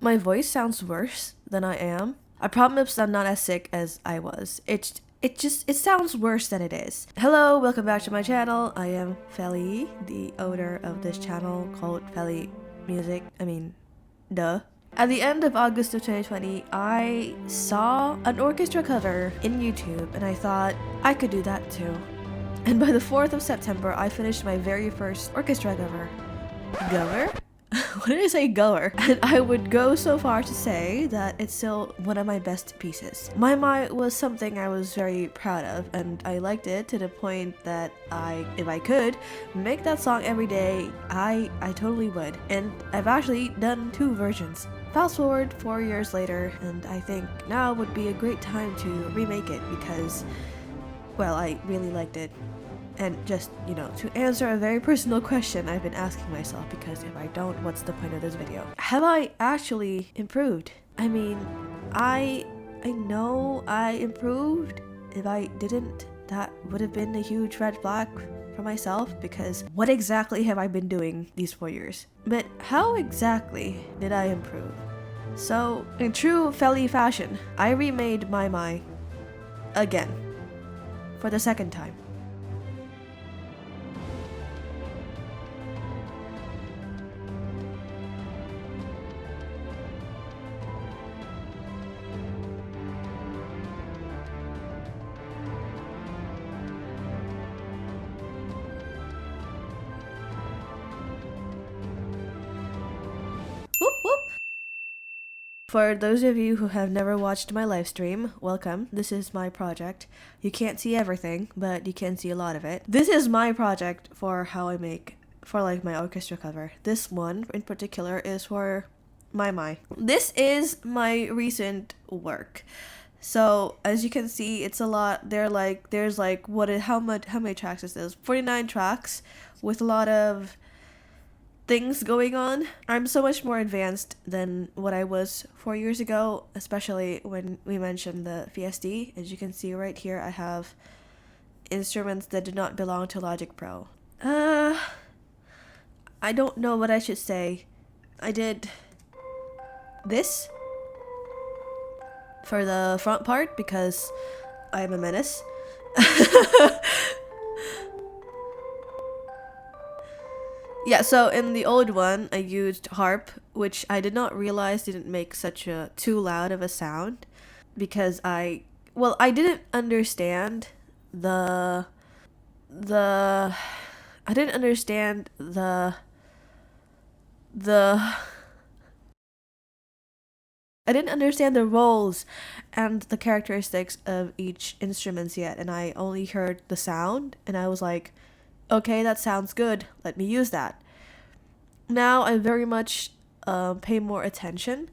My voice sounds worse than I am. I promise I'm not as sick as I was. It sounds worse than it is. Hello, welcome back to my channel. I am Feli, the owner of this channel called Feli Music. Duh. At the end of August of 2020, I saw an orchestra cover in YouTube and I thought I could do that too. And by the 4th of September, I finished my very first orchestra cover. Goer? What did I say, goer? And I would go so far to say that it's still one of my best pieces. My was something I was very proud of, and I liked it to the point that if I could make that song every day, I totally would. And I've actually done 2 versions. Fast forward 4 years later, and I think now would be a great time to remake it because, well, I really liked it. And just, to answer a very personal question I've been asking myself, because if I don't, what's the point of this video? Have I actually improved? I know I improved. If I didn't, that would have been a huge red flag for myself, because what exactly have I been doing these 4 years? But how exactly did I improve? So, in true Feli fashion, I remade My again. For the second time. Whoop whoop! For those of you who have never watched my live stream, welcome. This is my project. You can't see everything, but you can see a lot of it. This is my project for how I make, for like my orchestra cover. This one in particular is for My. This is my recent work. So as you can see, it's a lot. There's like how many tracks is this? 49 tracks with a lot of things going on. I'm so much more advanced than what I was 4 years ago, especially when we mentioned the VSD. As you can see right here, I have instruments that do not belong to Logic Pro. I don't know what I should say. I did this for the front part because I'm a menace. Yeah, so in the old one, I used harp, which I did not realize didn't make such a too loud of a sound, because I didn't understand the I didn't understand the I didn't understand the roles and the characteristics of each instruments yet, and I only heard the sound, and I was like, okay, that sounds good, let me use that. Now I very much pay more attention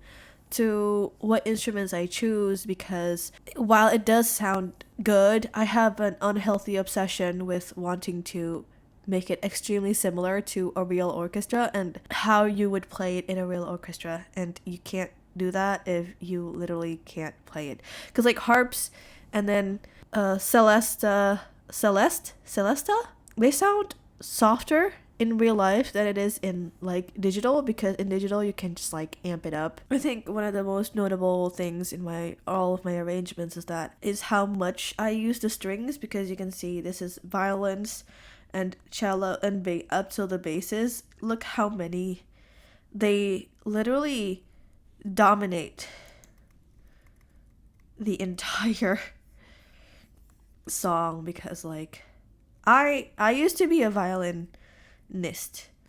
to what instruments I choose, because while it does sound good, I have an unhealthy obsession with wanting to make it extremely similar to a real orchestra and how you would play it in a real orchestra, and you can't do that if you literally can't play it. Because like harps and then Celesta, they sound softer in real life than it is in like digital, because in digital you can just like amp it up. I think one of the most notable things in all of my arrangements is how much I use the strings, because you can see this is violins and cello and up till the basses. Look how many, they literally dominate the entire song, because like I used to be a violinist.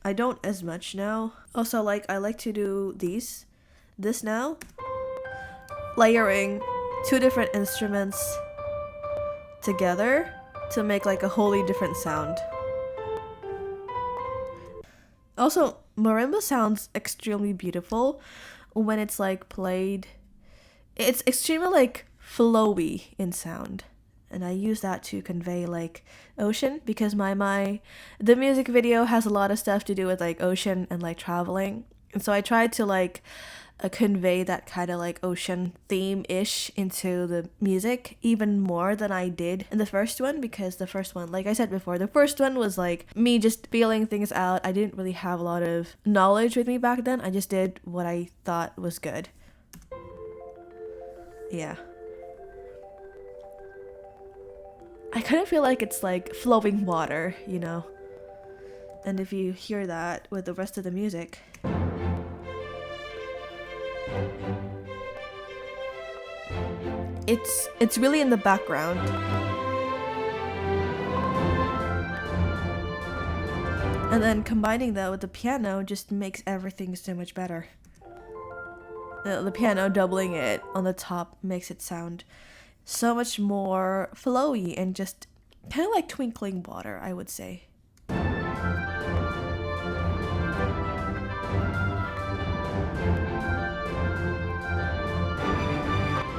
I don't as much now. Also, like, I like to do this now, layering 2 different instruments together to make like a wholly different sound. Also, marimba sounds extremely beautiful when it's like played. It's extremely like flowy in sound, and I use that to convey like ocean, because the music video has a lot of stuff to do with like ocean and like traveling, and so I tried to like convey that kind of like ocean theme-ish into the music even more than I did in the first one, because the first one, like I said before, the first one was like me just feeling things out. I didn't really have a lot of knowledge with me back then. I just did what I thought was good. Yeah. I kind of feel like it's like flowing water, you know? And if you hear that with the rest of the music, it's really in the background. And then combining that with the piano just makes everything so much better. The piano doubling it on the top makes it sound so much more flowy and just kind of like twinkling water, I would say.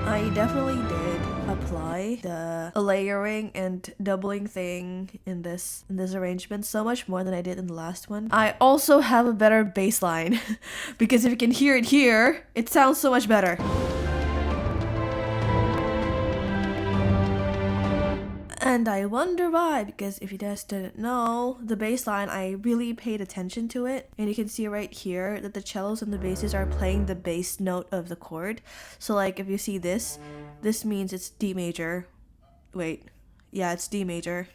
I definitely did apply the layering and doubling thing in this arrangement so much more than I did in the last one. I also have a better bass line because if you can hear it here, it sounds so much better. And I wonder why, because if you guys didn't know, the bass line, I really paid attention to it. And you can see right here that the cellos and the basses are playing the bass note of the chord. So like if you see this means it's D major. Wait, yeah, it's D major.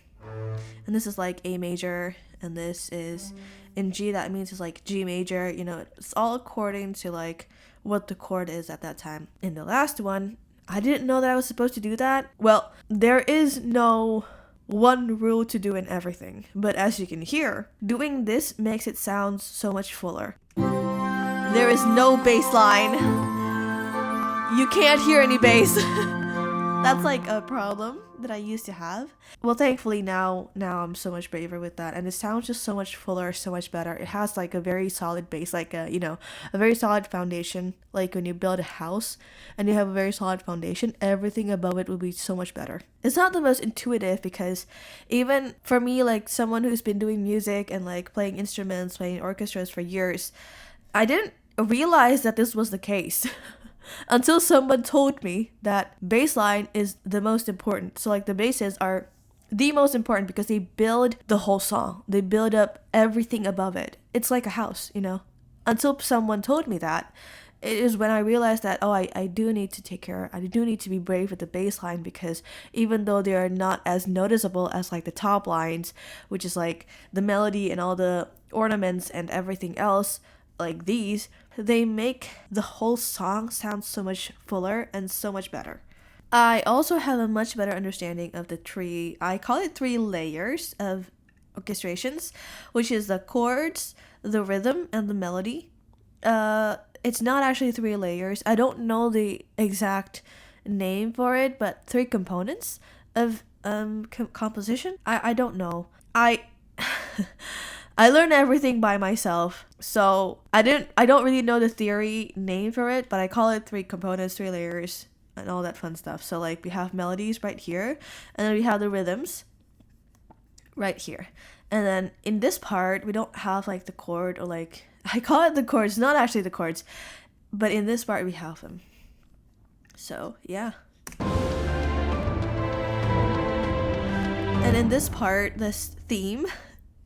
And this is like A major, and this is in G, that means it's like G major. You know, it's all according to like what the chord is at that time. In the last one, I didn't know that I was supposed to do that. Well, there is no one rule to do in everything, but as you can hear, doing this makes it sound so much fuller. There is no bass line. You can't hear any bass. That's like a problem that I used to have. Well, thankfully now I'm so much braver with that, and it sounds just so much fuller, so much better. It has like a very solid base, like a very solid foundation. Like when you build a house and you have a very solid foundation, everything above it will be so much better. It's not the most intuitive, because even for me, like someone who's been doing music and like playing instruments, playing orchestras for years, I didn't realize that this was the case. Until someone told me that bass line is the most important. So like the basses are the most important because they build the whole song. They build up everything above it. It's like a house, you know? Until someone told me that, it is when I realized that, I do need to take care, I do need to be brave with the bass line, because even though they are not as noticeable as like the top lines, which is like the melody and all the ornaments and everything else, like these, they make the whole song sound so much fuller and so much better. I also have a much better understanding of I call it three layers of orchestrations, which is the chords, the rhythm, and the melody. It's not actually three layers. I don't know the exact name for it, but three components of composition. I don't know. I learned everything by myself, so I don't really know the theory name for it, but I call it three components, three layers, and all that fun stuff. So like we have melodies right here, and then we have the rhythms right here. And then in this part, we don't have like the chord, or like, I call it the chords, not actually the chords, but in this part we have them. So yeah. And in this part, this theme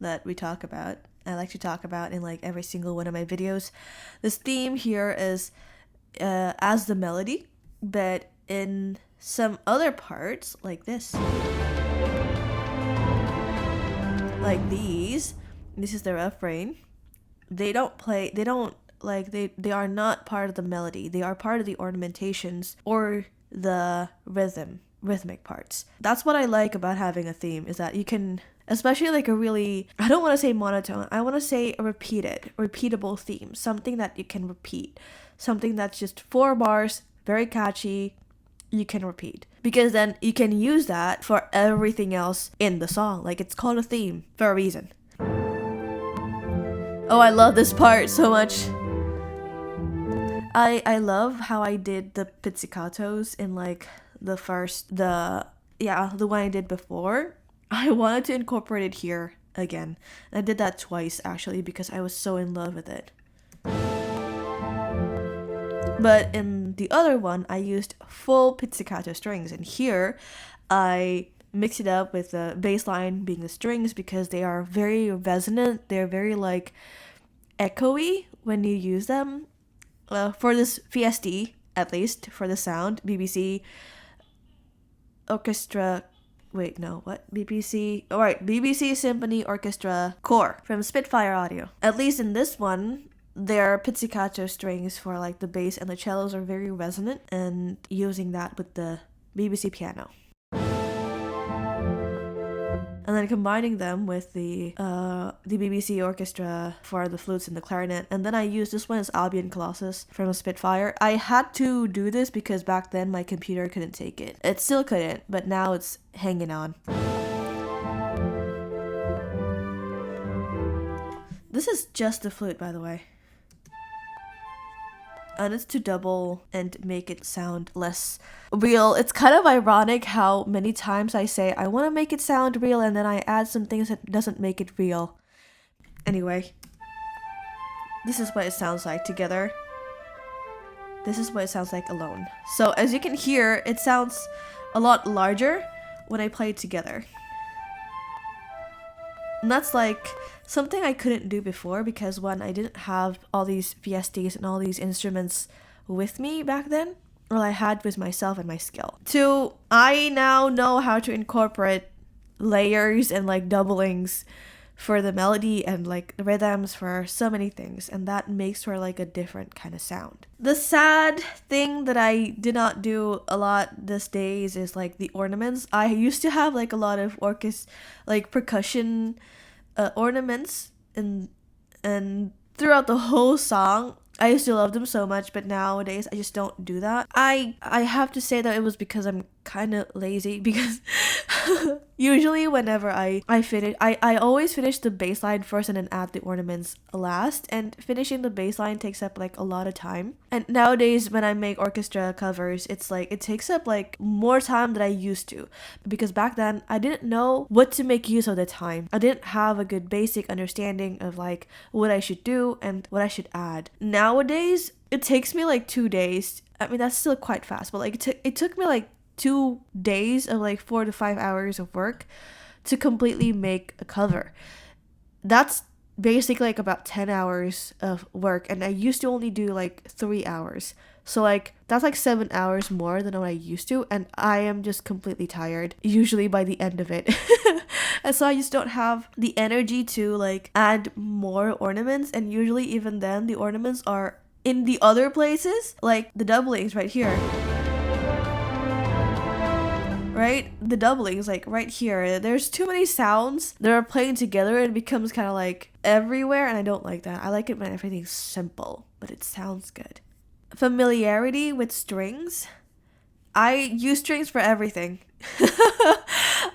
that we talk about, I like to talk about in like every single one of my videos, this theme here is as the melody, but in some other parts like this, like this is the refrain. They are not part of the melody. They are part of the ornamentations or the rhythmic parts. That's what I like about having a theme, is that you can, especially like a really, I don't want to say monotone, I want to say a repeatable theme, something that you can repeat, something that's just 4 bars, very catchy, you can repeat, because then you can use that for everything else in the song. Like, it's called a theme for a reason. Oh, I love this part so much. I love how I did the pizzicatos in like the one I did before. I wanted to incorporate it here again. And I did that twice actually, because I was so in love with it. But in the other one, I used full pizzicato strings, and here I mix it up with the bass line being the strings because they are very resonant. They're very like echoey when you use them. For this VSD, at least for the sound, BBC Orchestra. Wait, no, what? BBC. Alright, BBC Symphony Orchestra Core from Spitfire Audio. At least in this one, their pizzicato strings for like the bass and the cellos are very resonant, and using that with the BBC piano. And then combining them with the BBC Orchestra for the flutes and the clarinet. And then I used this one as Albion Colossus from Spitfire. I had to do this because back then my computer couldn't take it. It still couldn't, but now it's hanging on. This is just the flute, by the way. And it's to double and make it sound less real. It's kind of ironic how many times I say I want to make it sound real and then I add some things that doesn't make it real. Anyway, this is what it sounds like together. This is what it sounds like alone. So as you can hear, it sounds a lot larger when I play it together. And that's like something I couldn't do before because one, I didn't have all these VSDs and all these instruments with me back then. All I had was myself and my skill. Two, I now know how to incorporate layers and like doublings for the melody and like the rhythms for so many things, and that makes for like a different kind of sound. The sad thing that I did not do a lot these days is like the ornaments. I used to have like a lot of like percussion ornaments and throughout the whole song. I used to love them so much, but nowadays I just don't do that. I have to say that it was because I'm kind of lazy, because usually whenever I finish, I always finish the bass line first and then add the ornaments last, and finishing the bass line takes up like a lot of time. And nowadays when I make orchestra covers, it's like it takes up like more time than I used to, because back then I didn't know what to make use of the time. I didn't have a good basic understanding of like what I should do and what I should add. Nowadays it takes me like 2 days. I mean, that's still quite fast, but like it took me like 2 days of like 4 to 5 hours of work to completely make a cover. That's basically like about 10 hours of work, and I used to only do like 3 hours. So like that's like 7 hours more than what I used to, and I am just completely tired usually by the end of it. And so I just don't have the energy to like add more ornaments, and usually even then the ornaments are in the other places, like the doublings right here. Right? The doublings, like right here. There's too many sounds that are playing together and it becomes kind of like everywhere, and I don't like that. I like it when everything's simple, but it sounds good. Familiarity with strings. I use strings for everything.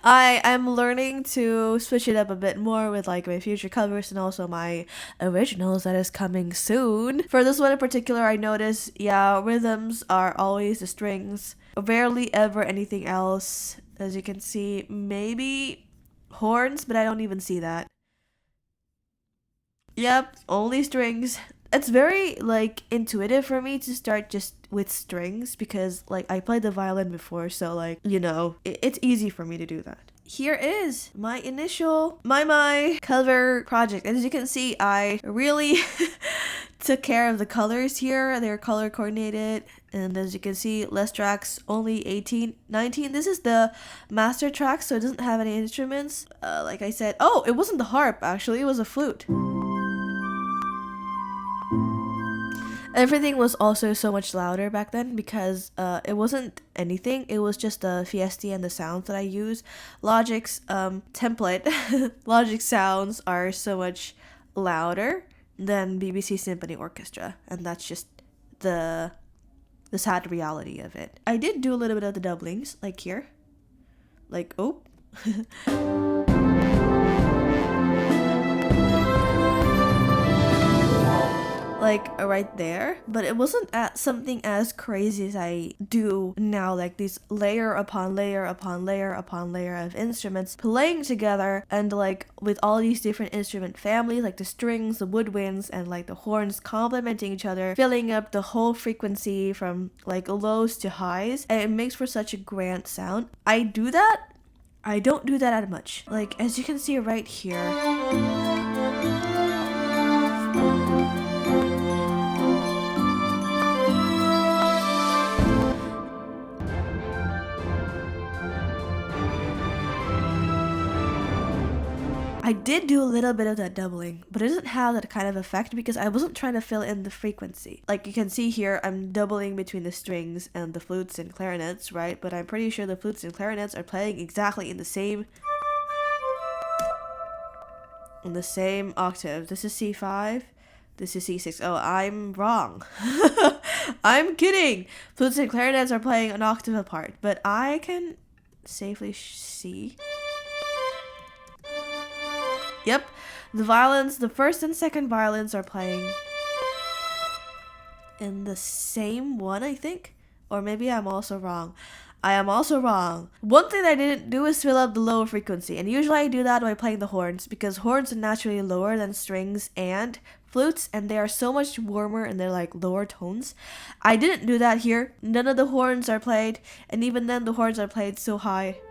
I am learning to switch it up a bit more with like my future covers and also my originals that is coming soon. For this one in particular, I noticed, rhythms are always the strings. Rarely ever anything else. As you can see, maybe horns, but I don't even see that. Yep, only strings. It's very like intuitive for me to start just with strings because like I played the violin before, so like, you know, it's easy for me to do that. Here is my initial my cover project. As you can see, I really took care of the colors here. They're color coordinated, and as you can see, less tracks, only 18, 19. This is the master track, so it doesn't have any instruments. Like I said, oh, it wasn't the harp actually, it was a flute. Everything was also so much louder back then because it wasn't anything. It was just the VSD and the sounds that I use. Logic's template, Logic sounds are so much louder than BBC Symphony Orchestra, and that's just the sad reality of it. I did do a little bit of the doublings, like here, like oh. like right there, but it wasn't something as crazy as I do now, like these layer upon layer upon layer upon layer of instruments playing together, and like with all these different instrument families, like the strings, the woodwinds, and like the horns complementing each other, filling up the whole frequency from like lows to highs, and it makes for such a grand sound. I do that. I don't do that as much. Like as you can see right here. I did do a little bit of that doubling, but it doesn't have that kind of effect because I wasn't trying to fill in the frequency. Like you can see here, I'm doubling between the strings and the flutes and clarinets, right? But I'm pretty sure the flutes and clarinets are playing exactly in the same octave. This is C5. This is C6. Oh, I'm wrong. I'm kidding. Flutes and clarinets are playing an octave apart, but I can safely see. Yep, the violins, the first and second violins are playing in the same one, I think. Or maybe I'm also wrong. I am also wrong. One thing I didn't do is fill up the lower frequency. And usually I do that by playing the horns, because horns are naturally lower than strings and flutes, and they are so much warmer and they're like lower tones. I didn't do that here. None of the horns are played, and even then the horns are played so high.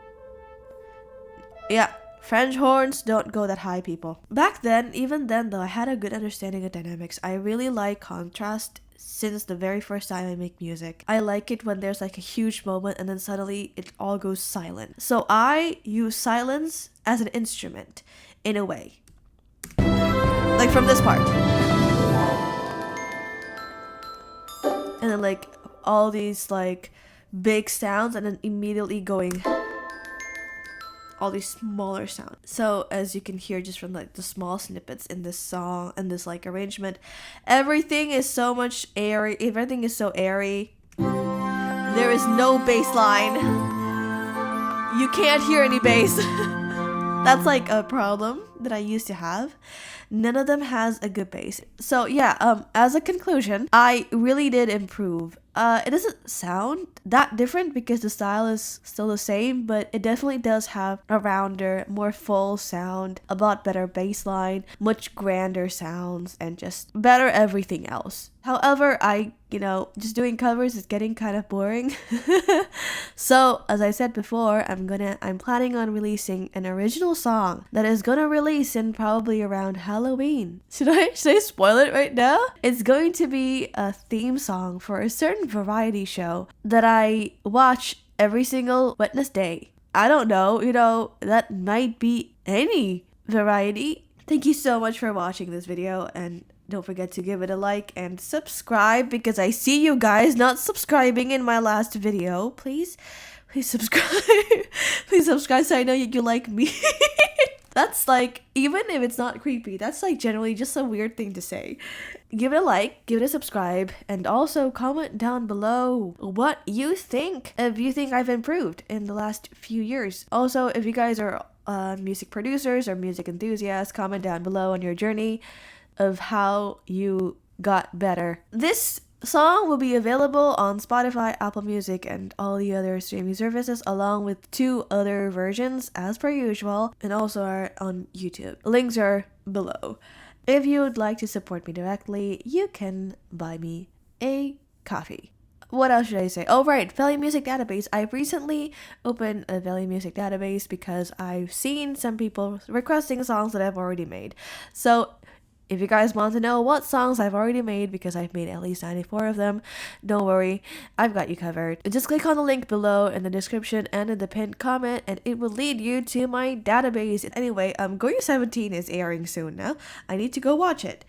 Yeah. French horns don't go that high, people. Back then, even then though, I had a good understanding of dynamics. I really like contrast since the very first time I make music. I like it when there's like a huge moment and then suddenly it all goes silent. So I use silence as an instrument, in a way. Like from this part. And then like all these like big sounds and then immediately going all these smaller sounds. So as you can hear just from like the small snippets in this song and this like arrangement, everything is so much airy. Everything is so airy. There is no bass line. You can't hear any bass. That's like a problem that I used to have. None of them has a good bass. So yeah, as a conclusion, I really did improve. It doesn't sound that different because the style is still the same, but it definitely does have a rounder, more full sound, a lot better bass line, much grander sounds, and just better everything else. However, just doing covers is getting kind of boring. So, as I said before, I'm planning on releasing an original song that is gonna release in probably around Halloween. Should I spoil it right now? It's going to be a theme song for a certain variety show that I watch every single Wednesday. I don't know, that might be any variety. Thank you so much for watching this video, and don't forget to give it a like and subscribe, because I see you guys not subscribing in my last video. Please subscribe. Please subscribe so I know you like me. That's like, even if it's not creepy, that's like generally just a weird thing to say. Give it a like, give it a subscribe, and also comment down below what you think. If you think I've improved in the last few years. Also, if you guys are music producers or music enthusiasts, comment down below on your journey of how you got better. This song will be available on Spotify, Apple Music, and all the other streaming services, along with 2 other versions as per usual, and also are on YouTube. Links are below. If you would like to support me directly, you can buy me a coffee. What else should I say? Oh, right, Valley Music Database. I've recently opened a Valley Music Database because I've seen some people requesting songs that I've already made. So if you guys want to know what songs I've already made, because I've made at least 94 of them, don't worry, I've got you covered. Just click on the link below in the description and in the pinned comment, and it will lead you to my database. Anyway, Go You 17 is airing soon now. I need to go watch it.